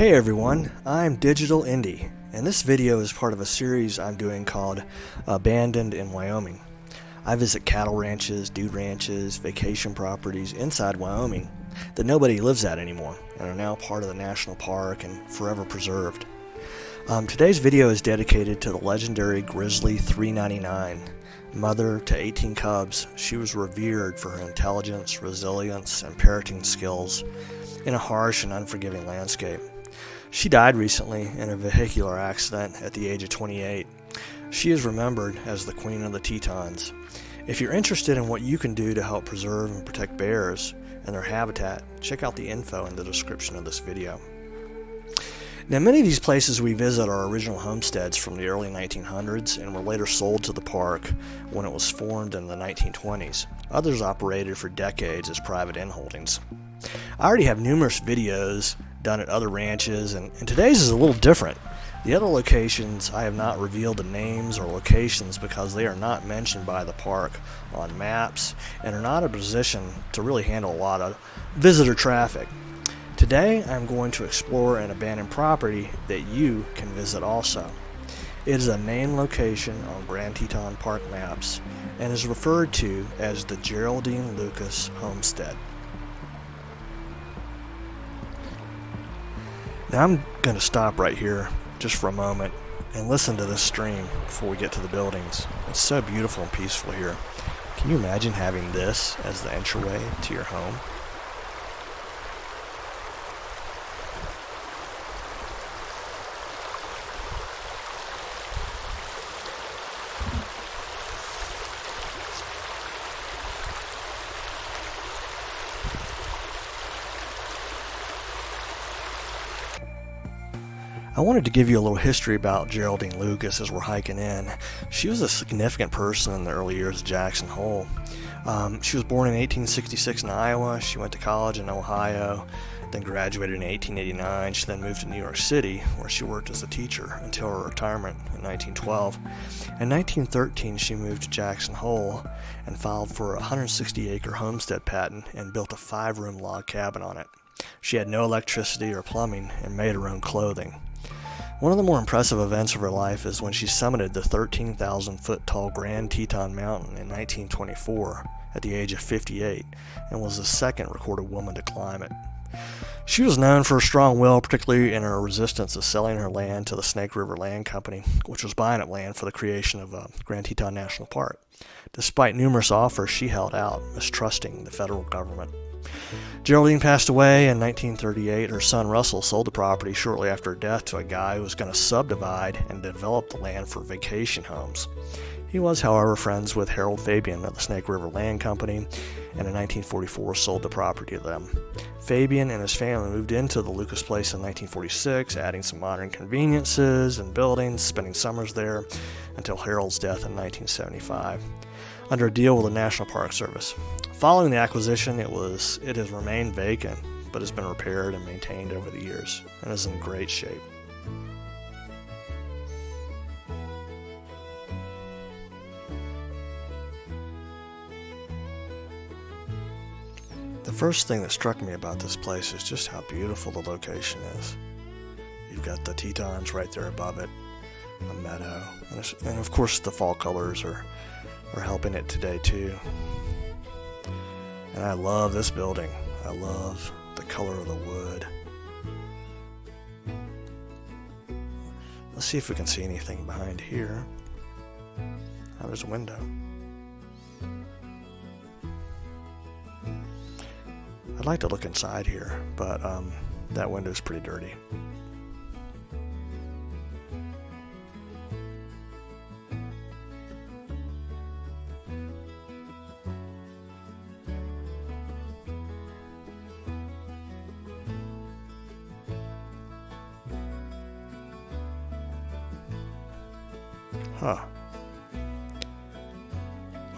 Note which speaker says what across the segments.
Speaker 1: Hey everyone, I'm Digital Indy, and this video is part of a series I'm doing called Abandoned in Wyoming. I visit cattle ranches, dude ranches, vacation properties inside Wyoming that nobody lives at anymore and are now part of the national park and forever preserved. Today's video is dedicated to the legendary Grizzly 399. Mother to 18 cubs, she was revered for her intelligence, resilience, and parenting skills in a harsh and unforgiving landscape. She died recently in a vehicular accident at the age of 28. She is remembered as the Queen of the Tetons. If you're interested in what you can do to help preserve and protect bears and their habitat, check out the info in the description of this video. Now, many of these places we visit are original homesteads from the early 1900s and were later sold to the park when it was formed in the 1920s. Others operated for decades as private in-holdings. I already have numerous videos done at other ranches, and today's is a little different. The other locations, I have not revealed the names or locations because they are not mentioned by the park on maps and are not in a position to really handle a lot of visitor traffic. Today, I'm going to explore an abandoned property that you can visit also. It is a named location on Grand Teton Park maps and is referred to as the Geraldine Lucas Homestead. Now I'm going to stop right here just for a moment and listen to this stream before we get to the buildings. It's so beautiful and peaceful here. Can you imagine having this as the entryway to your home? I wanted to give you a little history about Geraldine Lucas as we're hiking in. She was a significant person in the early years of Jackson Hole. She was born in 1866 in Iowa. She went to college in Ohio, then graduated in 1889. She then moved to New York City, where she worked as a teacher until her retirement in 1912. In 1913, she moved to Jackson Hole and filed for a 160-acre homestead patent and built a 5-room log cabin on it. She had no electricity or plumbing and made her own clothing. One of the more impressive events of her life is when she summited the 13,000-foot tall Grand Teton Mountain in 1924 at the age of 58 and was the second recorded woman to climb it. She was known for her strong will, particularly in her resistance to selling her land to the Snake River Land Company, which was buying up land for the creation of Grand Teton National Park. Despite numerous offers, she held out, mistrusting the federal government. Geraldine passed away in 1938. Her son Russell sold the property shortly after her death to a guy who was going to subdivide and develop the land for vacation homes. He was, however, friends with Harold Fabian of the Snake River Land Company, and in 1944 sold the property to them. Fabian and his family moved into the Lucas place in 1946, adding some modern conveniences and buildings, spending summers there until Harold's death in 1975, under a deal with the National Park Service. Following the acquisition, it has remained vacant, but has been repaired and maintained over the years and is in great shape. The first thing that struck me about this place is just how beautiful the location is. You've got the Tetons right there above it, a meadow, and of course the fall colors are helping it today too. And I love this building. I love the color of the wood. Let's see if we can see anything behind here. Oh, there's a window. I'd like to look inside here, but that window's pretty dirty. Huh.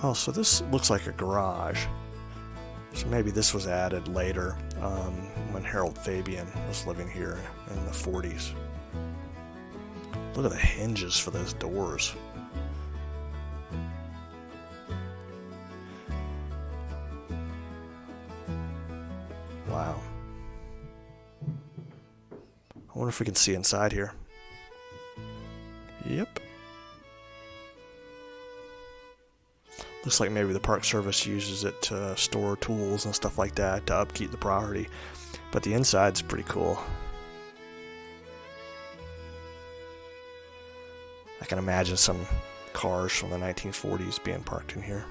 Speaker 1: Oh, so this looks like a garage. So maybe this was added later when Harold Fabian was living here in the 40s. Look at the hinges for those doors. Wow. I wonder if we can see inside here. Yep. Looks like maybe the Park Service uses it to store tools and stuff like that to upkeep the property. But the inside's pretty cool. I can imagine some cars from the 1940s being parked in here.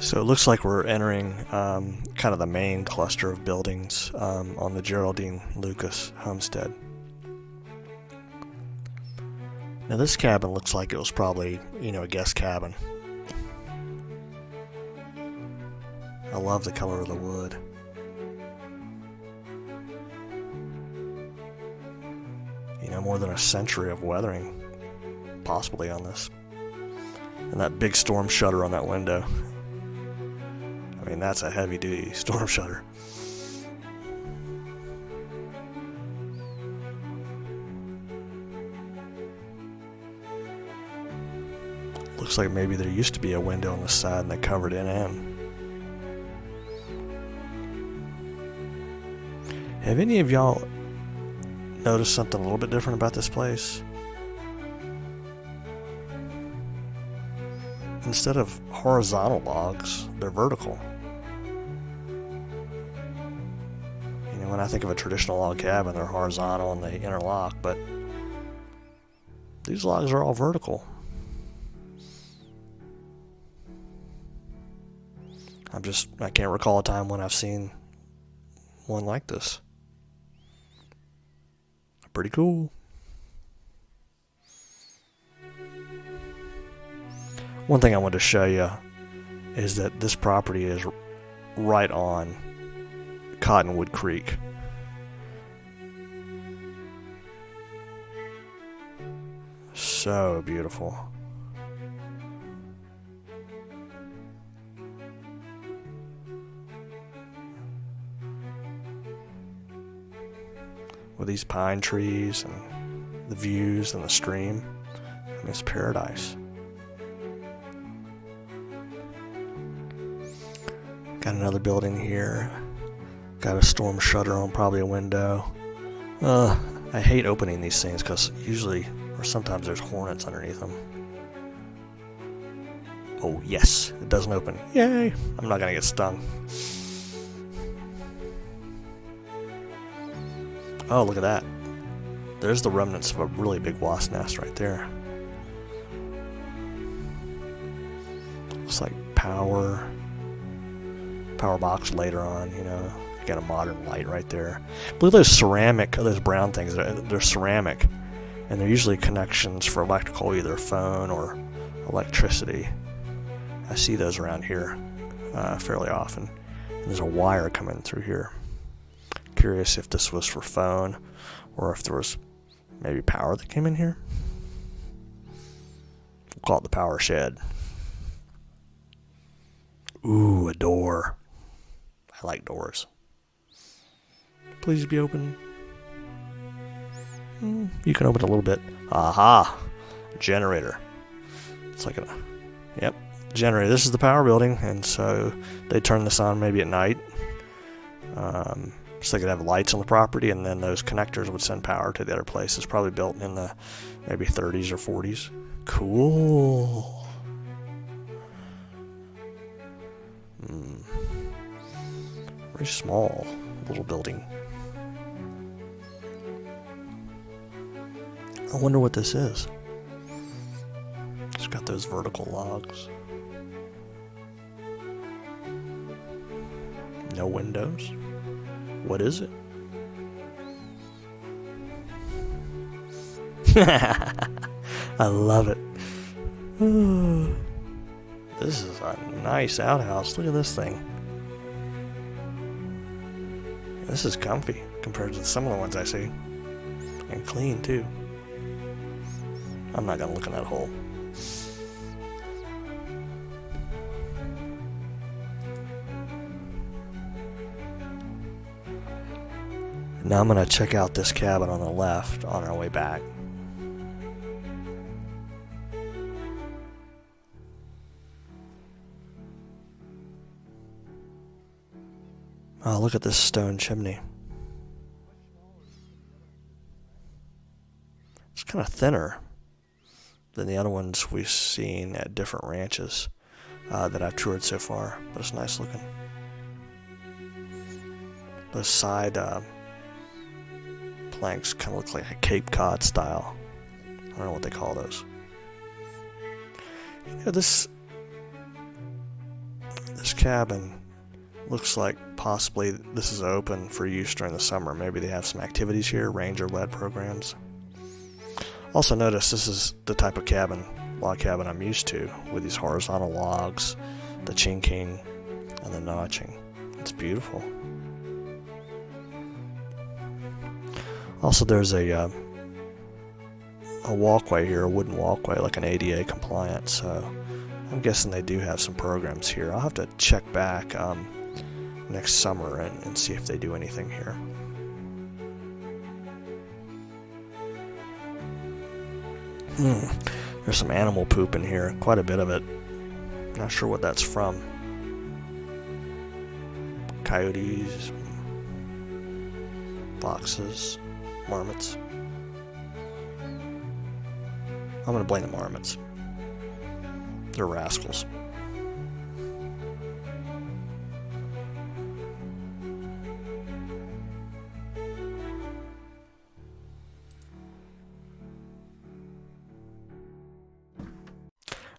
Speaker 1: So it looks like we're entering kind of the main cluster of buildings on the Geraldine Lucas Homestead. Now this cabin looks like it was probably, a guest cabin. I love the color of the wood. More than a century of weathering possibly on this. And that big storm shutter on that window. I mean, that's a heavy-duty storm shutter. Looks like maybe there used to be a window on the side and they covered it in. Have any of y'all noticed something a little bit different about this place? Instead of horizontal logs, they're vertical. When I think of a traditional log cabin, they're horizontal and they interlock, but these logs are all vertical. I can't recall a time when I've seen one like this. Pretty cool. One thing I wanted to show you is that this property is right on Cottonwood Creek. So beautiful. With these pine trees and the views and the stream, it's paradise. Got another building here. Got a storm shutter on probably a window. I hate opening these things because usually, or sometimes there's hornets underneath them. Oh yes, it doesn't open. Yay! I'm not gonna get stung. Oh, look at that. There's the remnants of a really big wasp nest right there. Looks like power box later on, got a modern light right there. Look at those ceramic, those brown things. They're ceramic, and they're usually connections for electrical, either phone or electricity. I see those around here fairly often. And there's a wire coming through here. Curious if this was for phone or if there was maybe power that came in here. We'll call it the power shed. Ooh, a door. I like doors. Please be open. You can open it a little bit. Aha! Generator. It's like yep, generator. This is the power building, and so they turn this on maybe at night. So they could have lights on the property, and then those connectors would send power to the other places. Probably built in the maybe 30s or 40s. Cool. Very small little building. I wonder what this is. It's got those vertical logs. No windows. What is it? I love it. This is a nice outhouse. Look at this thing. This is comfy compared to some of the ones I see. And clean too. I'm not gonna look in that hole. Now I'm gonna check out this cabin on the left on our way back. Oh, look at this stone chimney. It's kind of thinner than the other ones we've seen at different ranches that I've toured so far, but it's nice looking. Those side planks kind of look like a Cape Cod style. I don't know what they call those. You know, this cabin looks like possibly this is open for use during the summer. Maybe they have some activities here, ranger-led programs. Also notice this is the type of log cabin I'm used to, with these horizontal logs, the chinking, and the notching. It's beautiful. Also, there's a walkway here, a wooden walkway, like an ADA compliant, so I'm guessing they do have some programs here. I'll have to check back next summer and see if they do anything here. There's some animal poop in here, quite a bit of it. Not sure what that's from. Coyotes, foxes, marmots. I'm gonna blame the marmots. They're rascals.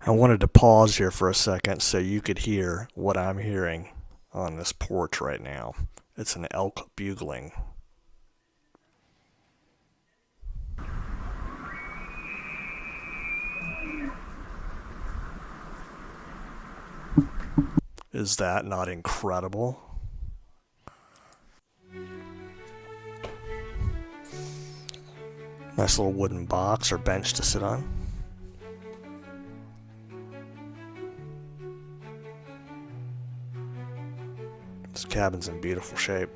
Speaker 1: I wanted to pause here for a second so you could hear what I'm hearing on this porch right now. It's an elk bugling. Is that not incredible? Nice little wooden box or bench to sit on. This cabin's in beautiful shape.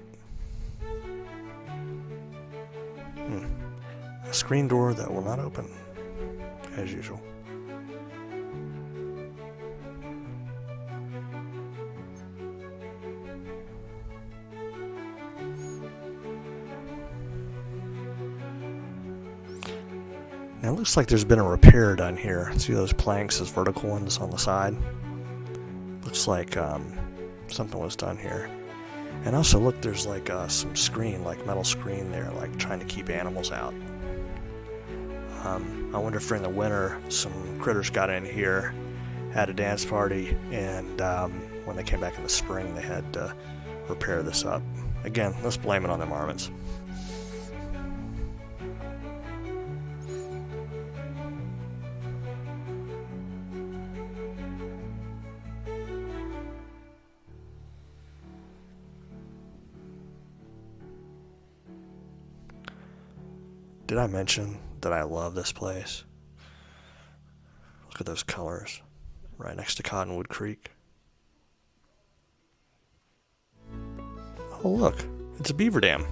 Speaker 1: A screen door that will not open, as usual. Now it looks like there's been a repair done here. See those planks, those vertical ones on the side? Looks like something was done here. And also look, there's like some screen, like metal screen there, like trying to keep animals out. I wonder if during the winter some critters got in here, had a dance party, and when they came back in the spring they had to repair this up. Again, let's blame it on the marmots. Did I mention that I love this place? Look at those colors, right next to Cottonwood Creek. Oh look, it's a beaver dam.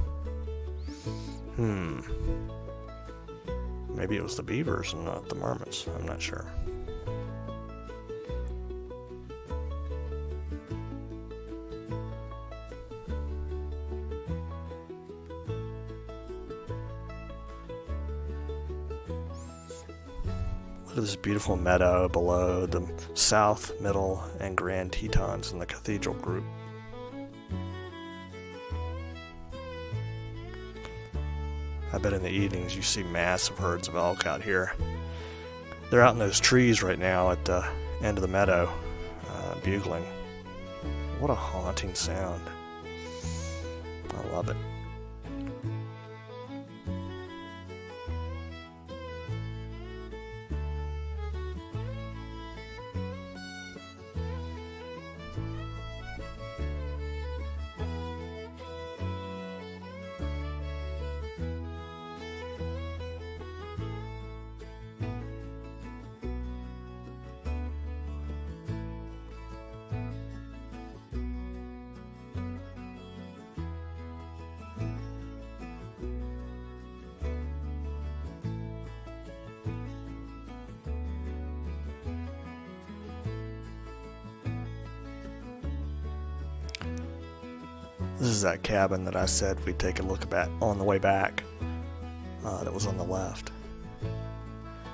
Speaker 1: Maybe it was the beavers and not the marmots, I'm not sure. Look at this beautiful meadow below the South, Middle, and Grand Tetons in the Cathedral group. I bet in the evenings you see massive herds of elk out here. They're out in those trees right now at the end of the meadow, bugling. What a haunting sound. I love it. This is that cabin that I said we'd take a look at on the way back. That was on the left.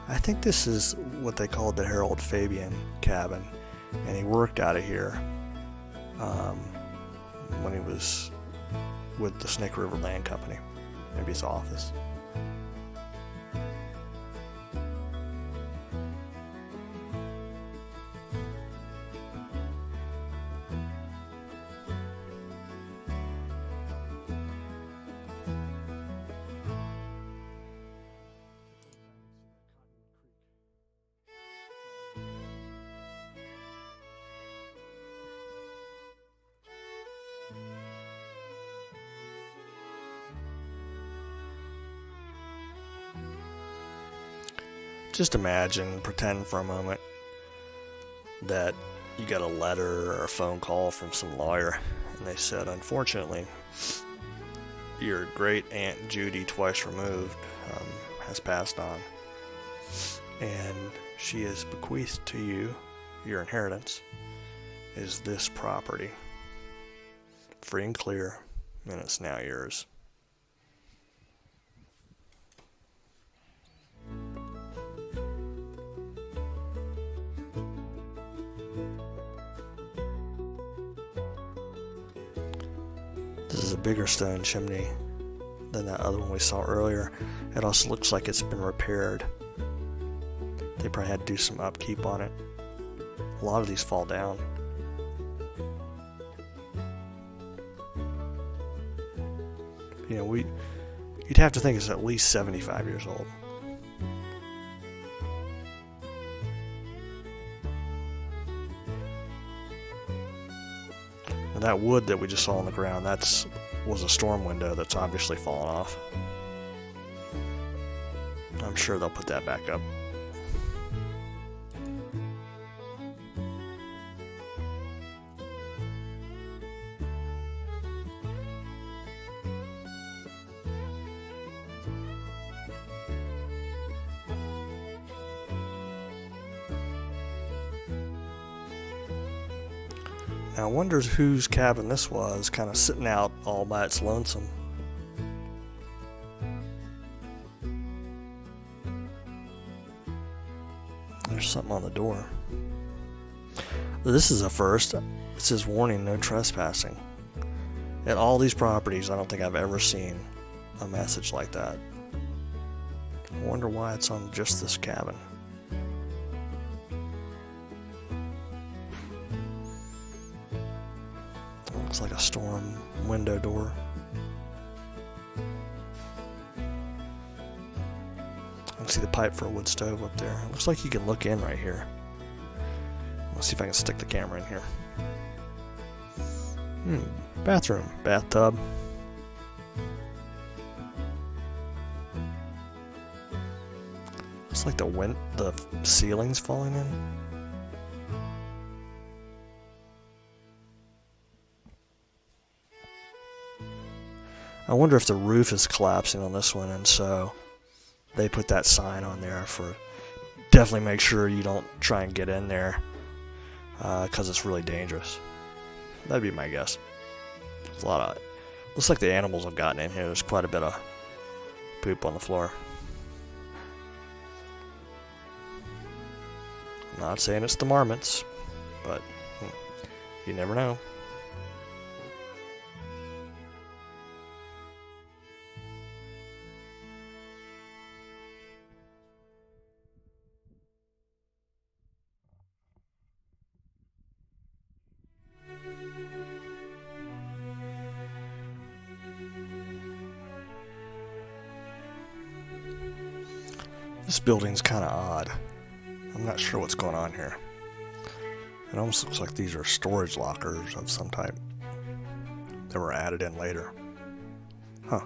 Speaker 1: I think this is what they called the Harold Fabian cabin, and he worked out of here when he was with the Snake River Land Company. Maybe his office. Just imagine, pretend for a moment that you got a letter or a phone call from some lawyer, and they said, unfortunately, your great Aunt Judy, twice removed, has passed on, and she has bequeathed to you, your inheritance, is this property, free and clear, and it's now yours. This is a bigger stone chimney than that other one we saw earlier. It also looks like it's been repaired. They probably had to do some upkeep on it. A lot of these fall down. You know, you'd have to think it's at least 75 years old. That wood that we just saw on the ground, was a storm window that's obviously fallen off. I'm sure they'll put that back up. Now I wonder whose cabin this was, kind of sitting out all by its lonesome. There's something on the door. This is a first. It says warning, no trespassing. At all these properties, I don't think I've ever seen a message like that. I wonder why it's on just this cabin. Looks like a storm window door. I can see the pipe for a wood stove up there. It looks like you can look in right here. Let's see if I can stick the camera in here. Bathroom, bathtub. Looks like the ceiling's falling in. I wonder if the roof is collapsing on this one, and so they put that sign on there for definitely make sure you don't try and get in there because it's really dangerous. That'd be my guess. There's a lot of, looks like the animals have gotten in here. There's quite a bit of poop on the floor. I'm not saying it's the marmots, but you never know. This building's kind of odd. I'm not sure what's going on here. It almost looks like these are storage lockers of some type that were added in later. Huh.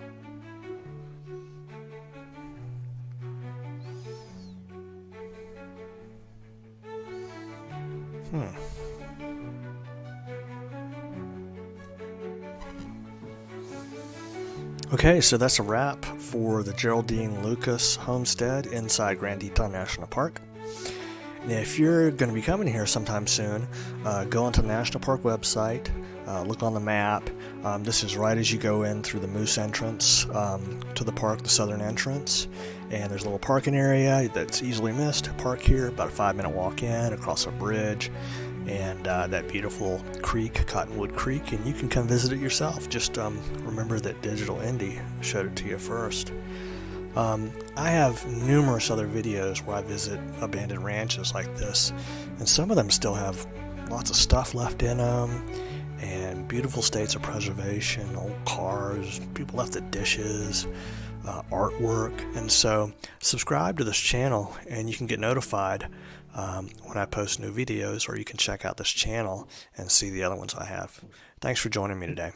Speaker 1: Okay, so that's a wrap for the Geraldine Lucas Homestead inside Grand Teton National Park. Now, if you're going to be coming here sometime soon, go onto the National Park website, look on the map. This is right as you go in through the Moose entrance to the park, the southern entrance. And there's a little parking area that's easily missed. Park here, about a 5-minute walk in, across a bridge, and that beautiful creek, Cottonwood Creek, and you can come visit it yourself. Just remember that Digital Indy showed it to you first. I have numerous other videos where I visit abandoned ranches like this, and some of them still have lots of stuff left in them, and beautiful states of preservation, old cars, people left the dishes, artwork. And so subscribe to this channel and you can get notified when I post new videos, or you can check out this channel and see the other ones I have. Thanks for joining me today.